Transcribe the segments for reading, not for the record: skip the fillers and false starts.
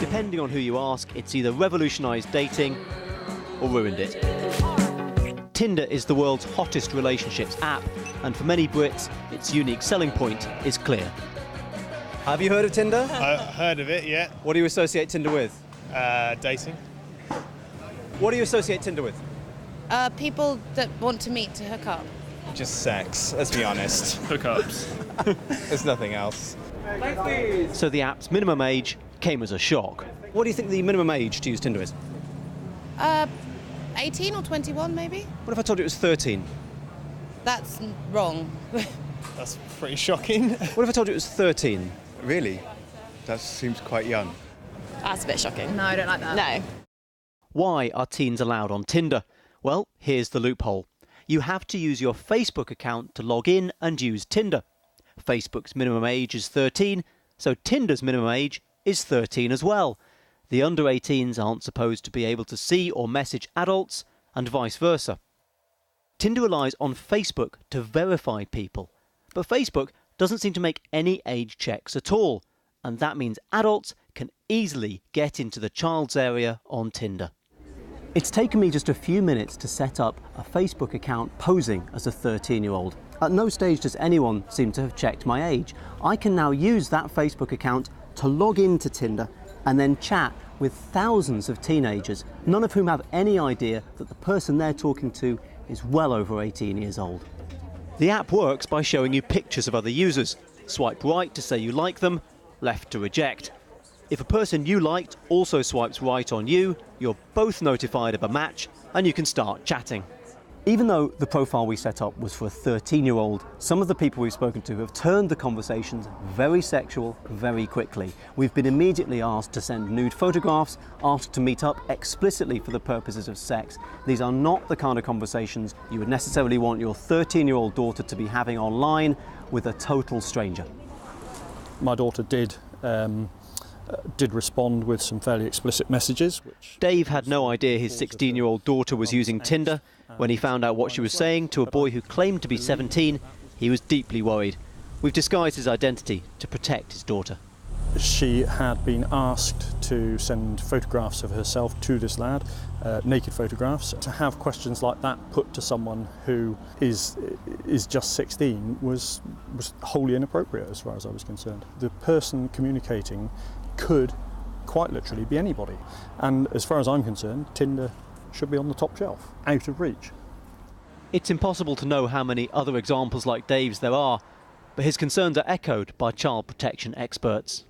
Depending on who you ask, it's either revolutionised dating or ruined it. Tinder is the world's hottest relationships app, and for many Brits, its unique selling point is clear. Have you heard of Tinder? I've heard of it, yeah. What do you associate Tinder with? Dating. What do you associate Tinder with? People that want to meet to hook up. Just sex, let's be honest. Hookups. There's nothing else. So the app's minimum age came as a shock. What do you think the minimum age to use Tinder is? 18 or 21 maybe? What if I told you it was 13? That's wrong. That's pretty shocking. What if I told you it was 13? Really? That seems quite young. That's a bit shocking. No, I don't like that. No. Why are teens allowed on Tinder? Well, here's the loophole. You have to use your Facebook account to log in and use Tinder. Facebook's minimum age is 13, so Tinder's minimum age is 13 as well. The under 18s aren't supposed to be able to see or message adults, and vice versa. Tinder relies on Facebook to verify people, but Facebook doesn't seem to make any age checks at all, and that means adults can easily get into the child's area on Tinder. It's taken me just a few minutes to set up a Facebook account posing as a 13-year-old. At no stage does anyone seem to have checked my age. I can now use that Facebook account to log into Tinder and then chat with thousands of teenagers, none of whom have any idea that the person they're talking to is well over 18 years old. The app works by showing you pictures of other users. Swipe right to say you like them, left to reject. If a person you liked also swipes right on you, you're both notified of a match and you can start chatting. Even though the profile we set up was for a 13-year-old, some of the people we've spoken to have turned the conversations very sexual very quickly. We've been immediately asked to send nude photographs, asked to meet up explicitly for the purposes of sex. These are not the kind of conversations you would necessarily want your 13-year-old daughter to be having online with a total stranger. My daughter did respond with some fairly explicit messages. Dave had no idea his 16-year-old daughter was using Tinder. When he found out what she was saying to a boy who claimed to be 17, he was deeply worried. We've disguised his identity to protect his daughter. She had been asked to send photographs of herself to this lad, naked photographs. To have questions like that put to someone who is just 16 was wholly inappropriate as far as I was concerned. The person communicating could quite literally be anybody. And as far as I'm concerned, Tinder should be on the top shelf, out of reach. It's impossible to know how many other examples like Dave's there are, but his concerns are echoed by child protection experts.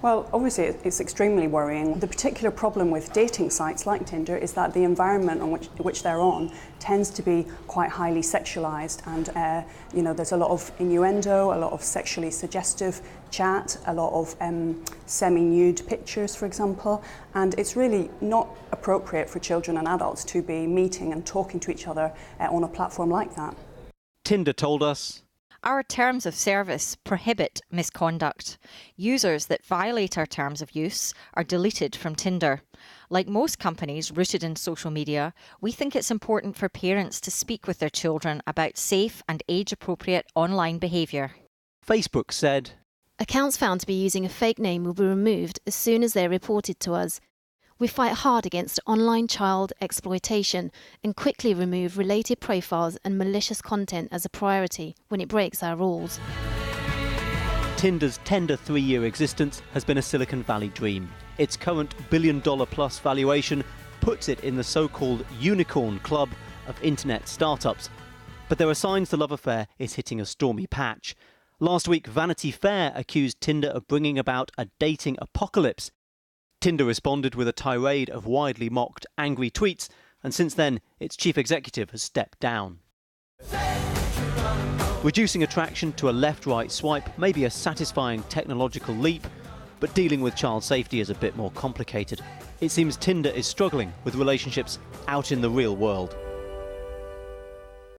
Well, obviously it's extremely worrying. The particular problem with dating sites like Tinder is that the environment on which they're on tends to be quite highly sexualised, and there's a lot of innuendo, a lot of sexually suggestive chat, a lot of semi-nude pictures, for example, and it's really not appropriate for children and adults to be meeting and talking to each other on a platform like that. Tinder told us, our terms of service prohibit misconduct. Users that violate our terms of use are deleted from Tinder. Like most companies rooted in social media, we think it's important for parents to speak with their children about safe and age-appropriate online behaviour. Facebook said, accounts found to be using a fake name will be removed as soon as they're reported to us. We fight hard against online child exploitation and quickly remove related profiles and malicious content as a priority when it breaks our rules. Tinder's tender 3-year existence has been a Silicon Valley dream. Its current billion-dollar-plus valuation puts it in the so-called unicorn club of internet startups. But there are signs the love affair is hitting a stormy patch. Last week, Vanity Fair accused Tinder of bringing about a dating apocalypse. Tinder responded with a tirade of widely mocked, angry tweets, and since then, its chief executive has stepped down. Reducing attraction to a left-right swipe may be a satisfying technological leap, but dealing with child safety is a bit more complicated. It seems Tinder is struggling with relationships out in the real world.